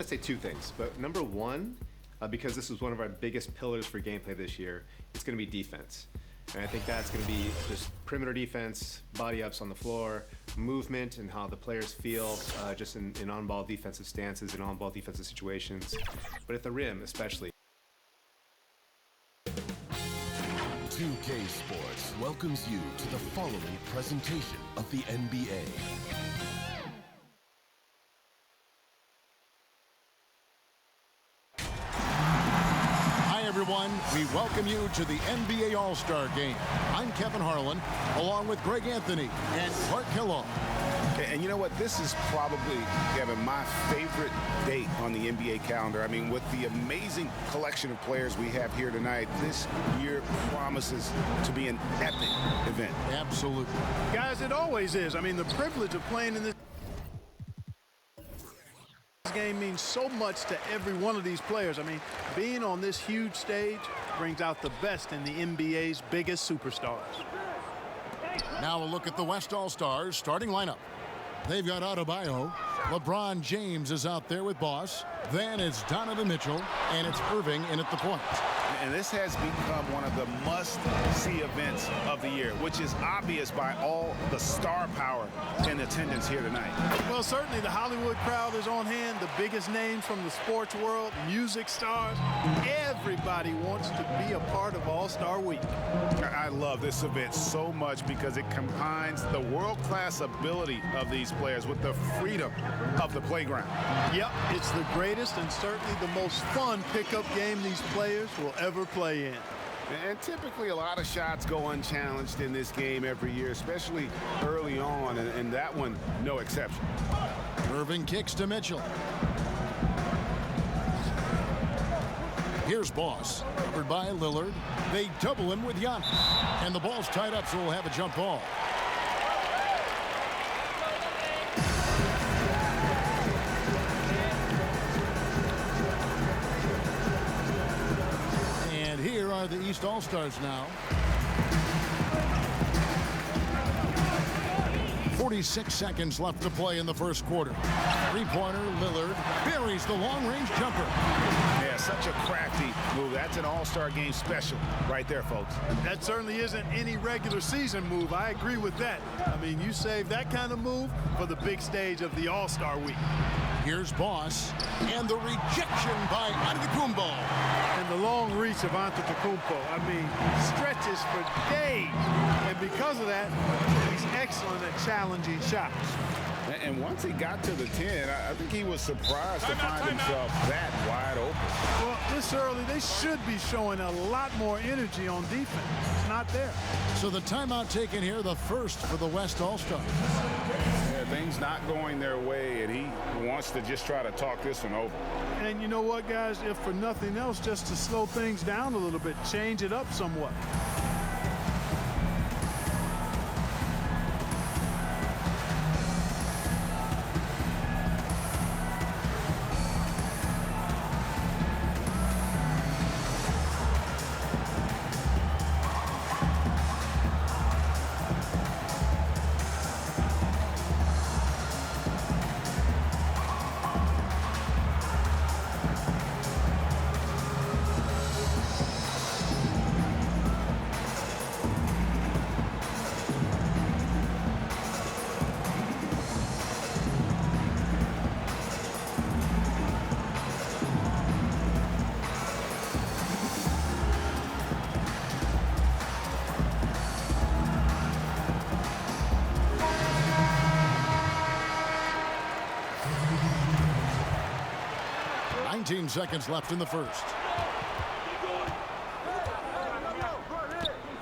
I'd say two things, but number one, because this was one of our biggest pillars for gameplay this year, it's going to be defense. And I think that's going to be just perimeter defense, body ups on the floor, movement, and how the players feel just in on-ball defensive stances and on-ball defensive situations, but at the rim especially. 2K Sports welcomes you to the following presentation of the NBA. Everyone, we welcome you to the NBA All-Star Game. I'm Kevin Harlan, along with Greg Anthony and Clark Kellogg. And you know what? This is probably, Kevin, my favorite date on the NBA calendar. I mean, with the amazing collection of players we have here tonight, this year promises to be an epic event. Absolutely. Guys, it always is. I mean, the privilege of playing in this game means so much to every one of these players. I mean, being on this huge stage brings out the best in the NBA's biggest superstars. Now a look at the West All-Stars starting lineup. They've got Adebayo. LeBron James is out there with Boss. Then it's Donovan Mitchell, and it's Irving in at the point. And this has become one of the must-see events of the year, which is obvious by all the star power in attendance here tonight. Well, certainly the Hollywood crowd is on hand, the biggest names from the sports world, music stars. Everybody wants to be a part of All-Star Week. I love this event so much because it combines the world-class ability of these players with the freedom of the playground. Yep, it's the greatest and certainly the most fun pickup game these players will ever play in. And typically a lot of shots go unchallenged in this game every year, especially early on, and that one no exception. Irving kicks to Mitchell. Here's Boss, covered by Lillard. They double him with Giannis, and the ball's tied up, so we'll have a jump ball. Here are the East All-Stars now. 46 seconds left to play in the first quarter. Three-pointer, Lillard buries the long-range jumper. Yeah, such a crafty move. That's an All-Star Game special right there, folks. That certainly isn't any regular season move. I agree with that. I mean, you save that kind of move for the big stage of the All-Star Week. Here's Boss, and the rejection by Antetokounmpo. And the long reach of Antetokounmpo, I mean, stretches for days. And because of that, he's excellent at challenging shots. And once he got to the 10, I think he was surprised to find himself that wide open. Well, this early, they should be showing a lot more energy on defense. It's not there. So the timeout taken here, the first for the West All-Stars. Yeah, things not going their way, and he wants to just try to talk this one over. And you know what, guys? If for nothing else, just to slow things down a little bit, change it up somewhat. Seconds left in the first.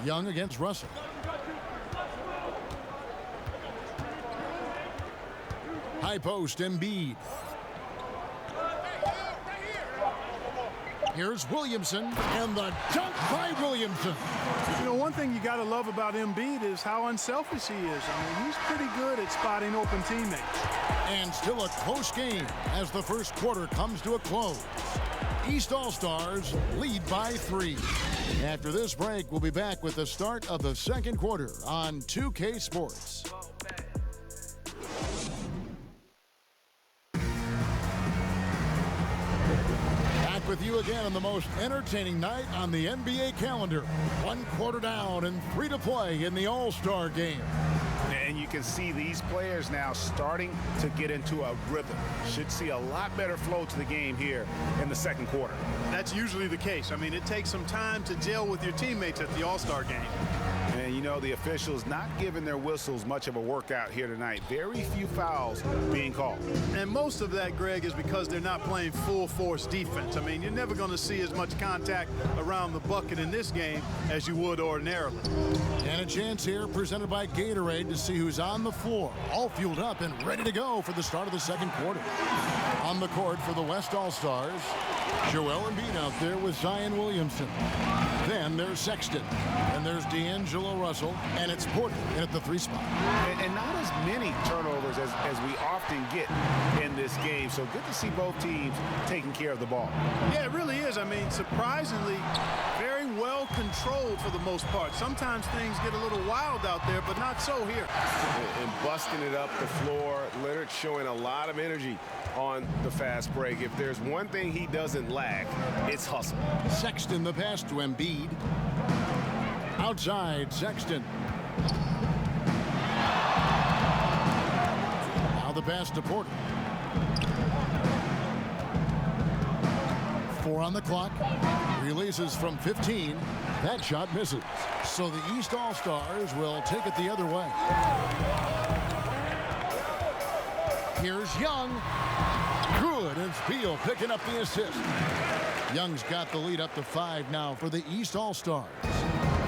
Young against Russell. High post, Embiid. Here's Williamson, and the dunk by Williamson. You know, one thing you got to love about Embiid is how unselfish he is. I mean, he's pretty good at spotting open teammates. And still a close game as the first quarter comes to a close. East All-Stars lead by 3. After this break, we'll be back with the start of the second quarter on 2K Sports. with you again on the most entertaining night on the NBA calendar. 1 quarter down and 3 to play in the All-Star game. And you can see these players now starting to get into a rhythm. Should see a lot better flow to the game here in the second quarter. That's usually the case. I mean, it takes some time to gel with your teammates at the All-Star game. And, you know, the officials not giving their whistles much of a workout here tonight. Very few fouls being called. And most of that, Greg, is because they're not playing full-force defense. I mean, you're never going to see as much contact around the bucket in this game as you would ordinarily. And a chance here presented by Gatorade to see who's on the floor, all fueled up and ready to go for the start of the second quarter. On the court for the West All-Stars, Joel Embiid out there with Zion Williamson. Then there's Sexton, and there's D'Angelo Russell, and it's Porter in at the 3 spot. And not as many turnovers as we often get in this game. So good to see both teams taking care of the ball. Yeah, it really is. I mean, surprisingly, very well controlled for the most part. Sometimes things get a little wild out there, but not so here. And busting it up the floor. Lillard showing a lot of energy on the fast break. If there's one thing he doesn't lack, it's hustle. Sexton the pass to Embiid. Outside, Sexton. Now the pass to Porter. 4 on the clock. Releases from 15. That shot misses. So the East All-Stars will take it the other way. Here's Young. Good, and Beal picking up the assist. Young's got the lead up to 5 now for the East All-Stars.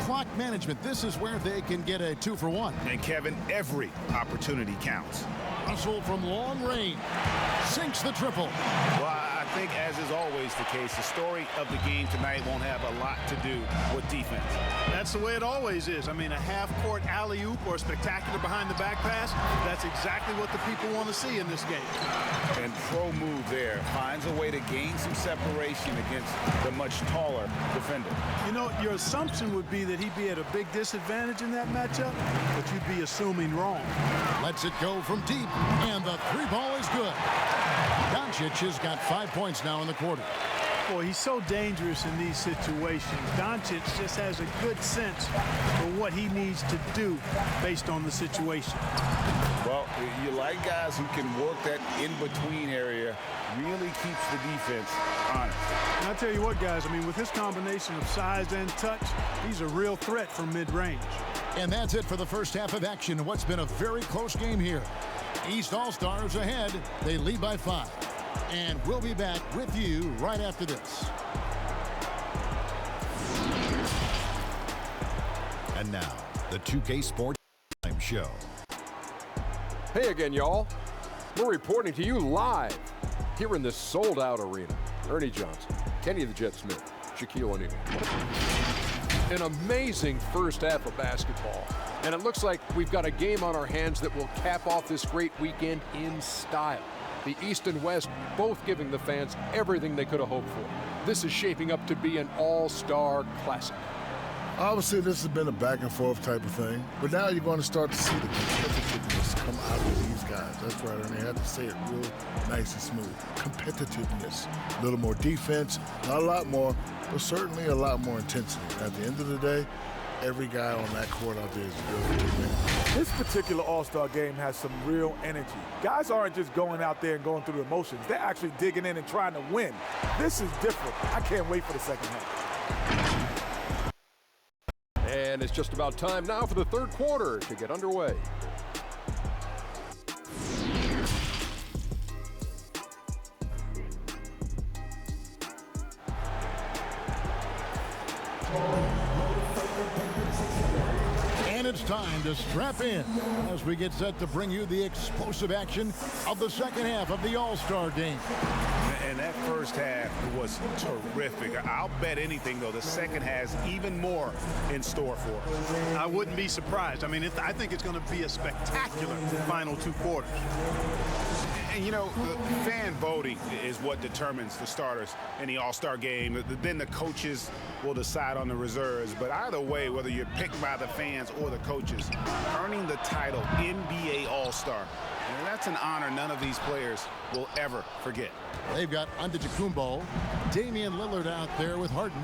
Clock management, this is where they can get a 2 for 1. And Kevin, every opportunity counts. Russell from long range sinks the triple. Well, I think, as is always the case, the story of the game tonight won't have a lot to do with defense. That's the way it always is. I mean, a half-court alley-oop or a spectacular behind-the-back pass, that's exactly what the people want to see in this game. And pro move there. Finds a way to gain some separation against the much taller defender. You know, your assumption would be that he'd be at a big disadvantage in that matchup, but you'd be assuming wrong. Lets it go from deep, and the 3 ball is good. Doncic has got 5 points now in the quarter. Boy, he's so dangerous in these situations. Doncic just has a good sense for what he needs to do based on the situation. Well, you like guys who can work that in-between area, really keeps the defense honest. And I'll tell you what, guys, I mean, with his combination of size and touch, he's a real threat from mid-range. And that's it for the first half of action. What's been a very close game here. East All-Stars ahead. They lead by 5. And we'll be back with you right after this. And now, the 2K Sports Time Show. Hey again, y'all. We're reporting to you live here in this sold-out arena. Ernie Johnson, Kenny the Jet Smith, Shaquille O'Neal. An amazing first half of basketball. And it looks like we've got a game on our hands that will cap off this great weekend in style. The East and West both giving the fans everything they could have hoped for. This is shaping up to be an all-star classic. Obviously, this has been a back-and-forth type of thing, but now you're going to start to see the competitiveness come out of these guys. That's right, and they have to say it real nice and smooth. Competitiveness, a little more defense, not a lot more, but certainly a lot more intensity. At the end of the day, every guy on that court out there is really good man. This particular All-Star game has some real energy. Guys aren't just going out there and going through the emotions. They're actually digging in and trying to win. This is different. I can't wait for the second half. And it's just about time now for the third quarter to get underway. And it's time to strap in as we get set to bring you the explosive action of the second half of the All-Star game. And that first half was terrific. I'll bet anything, though, the second has even more in store for us. I wouldn't be surprised. I mean, I think it's going to be a spectacular final 2 quarters. And, you know, the fan voting is what determines the starters in the All-Star game. Then the coaches will decide on the reserves. But either way, whether you're picked by the fans or the coaches, earning the title NBA All-Star And that's an honor none of these players will ever forget. They've got Antetokounmpo, Damian Lillard out there with Harden,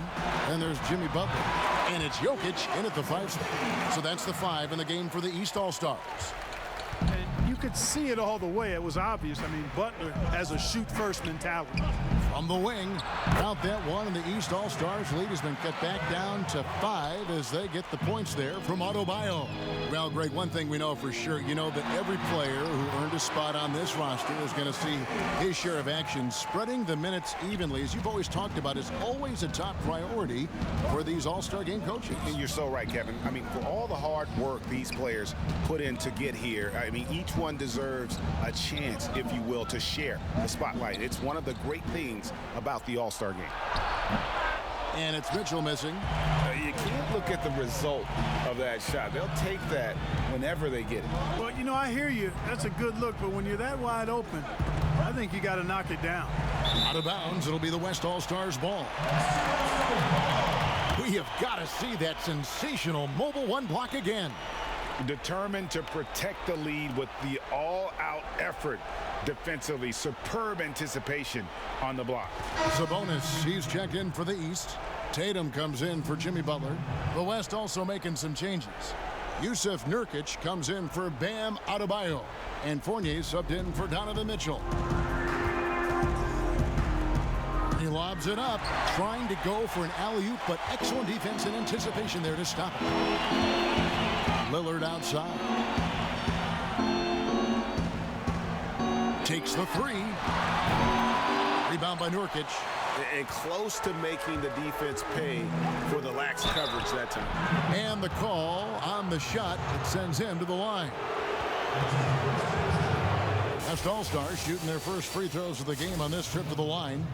and there's Jimmy Butler. And it's Jokic in at the 5 spot. So that's the 5 in the game for the East All-Stars. And you could see it all the way. It was obvious. I mean, Butler has a shoot-first mentality. From the wing, count that one, and the East All-Stars lead has been cut back down to 5 as they get the points there from Adebayo. Well, Greg, one thing we know for sure, you know that every player who earned a spot on this roster is going to see his share of action. Spreading the minutes evenly, as you've always talked about, is always a top priority for these All-Star game coaches. And you're so right, Kevin. I mean, for all the hard work these players put in to get here, I mean, each one deserves a chance, if you will, to share the spotlight. It's one of the great things about the All-Star game. And it's Mitchell missing. You can't look at the result of that shot. They'll take that whenever they get it. Well, you know, I hear you. That's a good look, but when you're that wide open, I think you got to knock it down. Out of bounds, it'll be the West All-Stars ball. We have got to see that sensational mobile one block again. Determined to protect the lead with the all-out effort defensively. Superb anticipation on the block. Sabonis, he's checked in for the East. Tatum comes in for Jimmy Butler. The West also making some changes. Yusuf Nurkic comes in for Bam Adebayo. And Fournier subbed in for Donovan Mitchell. He lobs it up, trying to go for an alley-oop, but excellent defense and anticipation there to stop it. Lillard outside. Takes the 3. Rebound by Nurkic. And close to making the defense pay for the lax coverage that time. And the call on the shot that sends him to the line. West All-Stars shooting their first free throws of the game on this trip to the line.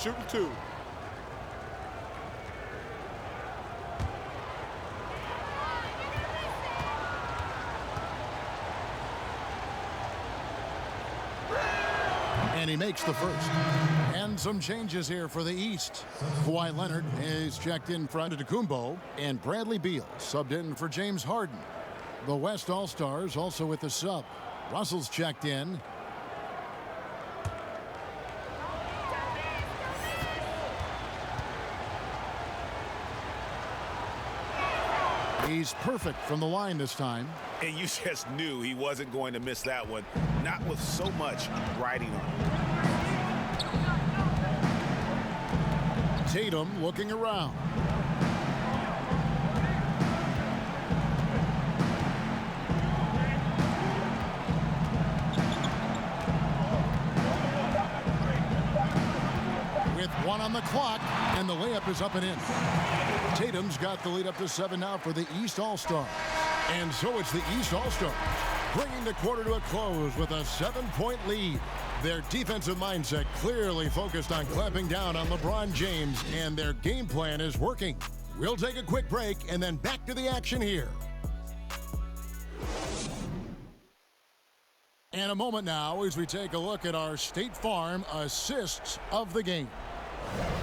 Shooting 2. And he makes the first. And some changes here for the East. Kawhi Leonard is checked in for Antetokounmpo, and Bradley Beal subbed in for James Harden. The West All-Stars also with the sub. Russell's checked in. He's perfect from the line this time. And you just knew he wasn't going to miss that one, not with so much riding on it. Tatum looking around. With 1 on the clock, and the layup is up and in. Tatum's got the lead up to 7 now for the East All-Stars. And so it's the East All-Stars bringing the quarter to a close with a 7-point lead. Their defensive mindset clearly focused on clamping down on LeBron James, and their game plan is working. We'll take a quick break and then back to the action here. And a moment now as we take a look at our State Farm assists of the game.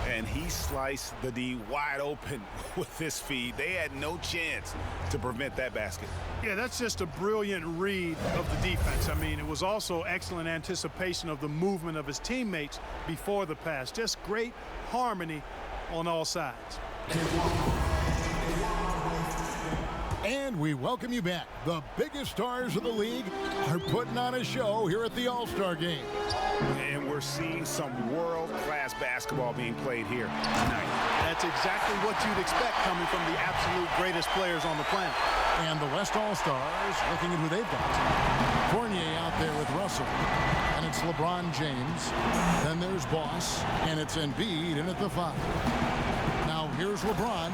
And he sliced the D wide open with this feed. They had no chance to prevent that basket. Yeah, that's just a brilliant read of the defense. I mean, it was also excellent anticipation of the movement of his teammates before the pass. Just great harmony on all sides. And we welcome you back. The biggest stars of the league are putting on a show here at the All-Star Game. And we're seeing some world-class basketball being played here tonight. That's exactly what you'd expect coming from the absolute greatest players on the planet. And the West All-Stars looking at who they've got. Fournier out there with Russell. And it's LeBron James. Then there's Boss. And it's Embiid in at the 5. Now here's LeBron.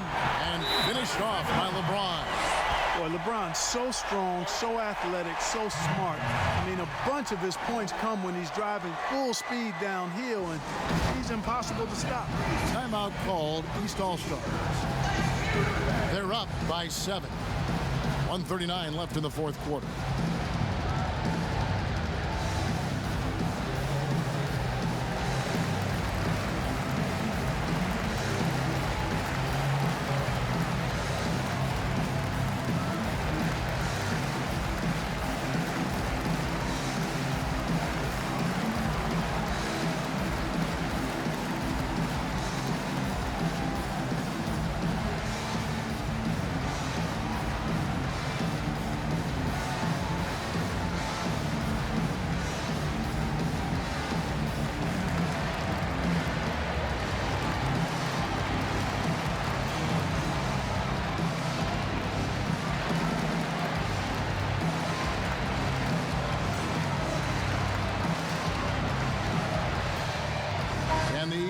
And finished off by LeBron. Boy, LeBron's so strong, so athletic, so smart. I mean, a bunch of his points come when he's driving full speed downhill, and he's impossible to stop. Timeout called, East All-Stars. They're up by 7. 1:39 left in the fourth quarter.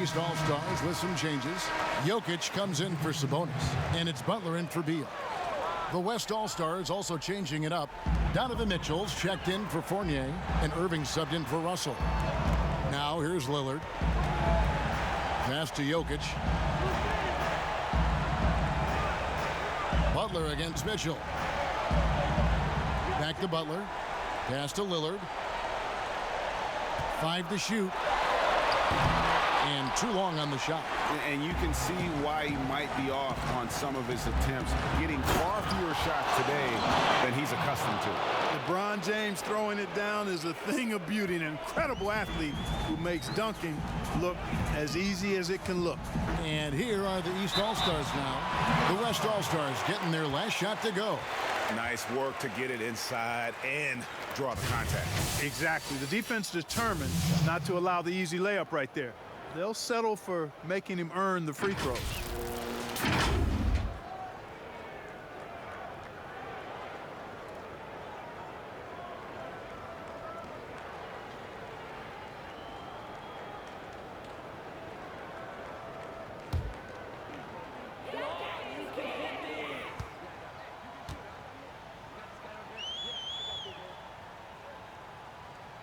East All-Stars with some changes. Jokic comes in for Sabonis, and it's Butler in for Beal. The West All-Stars also changing it up. Donovan Mitchell's checked in for Fournier, and Irving subbed in for Russell. Now here's Lillard. Pass to Jokic. Butler against Mitchell. Back to Butler. Pass to Lillard. 5 to shoot. And too long on the shot. And you can see why he might be off on some of his attempts, getting far fewer shots today than he's accustomed to. LeBron James throwing it down is a thing of beauty, an incredible athlete who makes dunking look as easy as it can look. And here are the East All-Stars now. The West All-Stars getting their last shot to go. Nice work to get it inside and draw the contact. Exactly. The defense determined not to allow the easy layup right there. They'll settle for making him earn the free throws.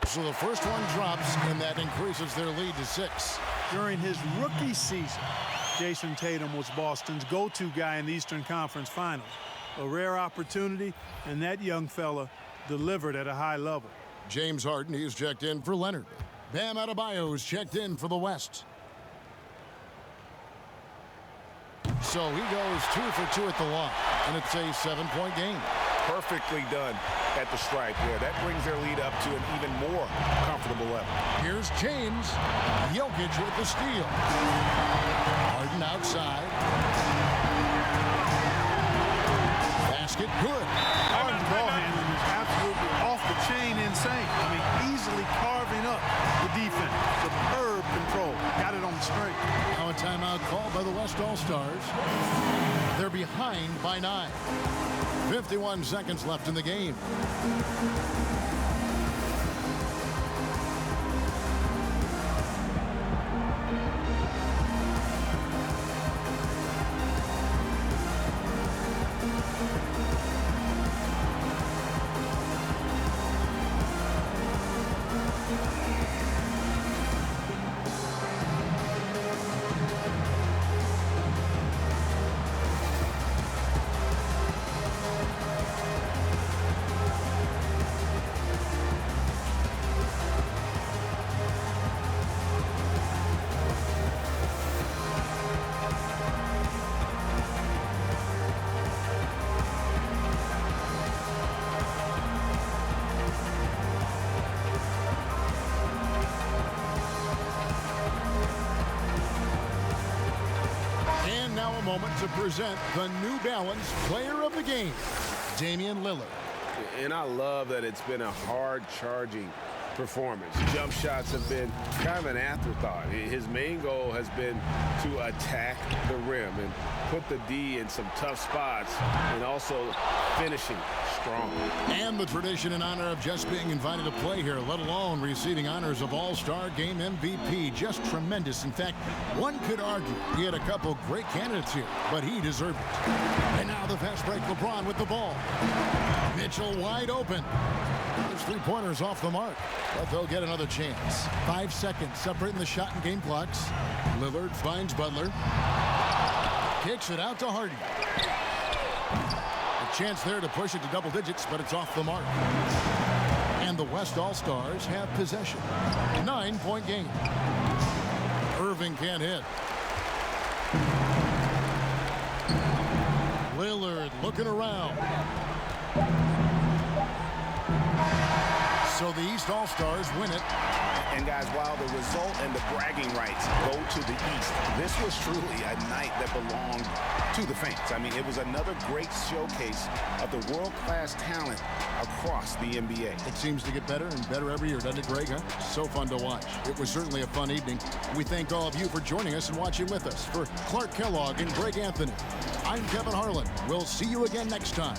So the first one drops, and that increases their lead to 6. During his rookie season, Jason Tatum was Boston's go-to guy in the Eastern Conference Finals. A rare opportunity, and that young fella delivered at a high level. James Harden, he's checked in for Leonard. Bam Adebayo's checked in for the West. So he goes 2 for 2 at the line, and it's a 7-point game. Perfectly done at the stripe there. That brings their lead up to an even more comfortable level. Here's James. Jokic with the steal. Harden outside. Basket good. Harden's ball handling is absolutely off the chain insane. I mean, easily carving up the defense. Superb control. Got it on the string. Now a timeout called by the West All-Stars. They're behind by 9. 51 seconds left in the game. Moment to present the New Balance Player of the Game, Damian Lillard. And I love that it's been a hard-charging performance. Jump shots have been kind of an afterthought. His main goal has been to attack the rim and put the D in some tough spots and also finishing strong. And the tradition in honor of just being invited to play here, let alone receiving honors of All-Star Game MVP. Just tremendous. In fact, one could argue he had a couple great candidates here, but he deserved it. And now the fast break, LeBron with the ball. Mitchell wide open. There's 3-pointers off the mark, but they'll get another chance. 5 seconds separating the shot and game clocks. Lillard finds Butler. Kicks it out to Harden. A chance there to push it to double digits, but it's off the mark. And the West All-Stars have possession. 9-point game. Irving can't hit. Lillard looking around. So the East All-Stars win it. And guys, while the result and the bragging rights go to the East, this was truly a night that belonged to the fans. I mean, it was another great showcase of the world-class talent across the NBA. It seems to get better and better every year, doesn't it, Greg? Huh? So fun to watch. It was certainly a fun evening. We thank all of you for joining us and watching with us. For Clark Kellogg and Greg Anthony, I'm Kevin Harlan. We'll see you again next time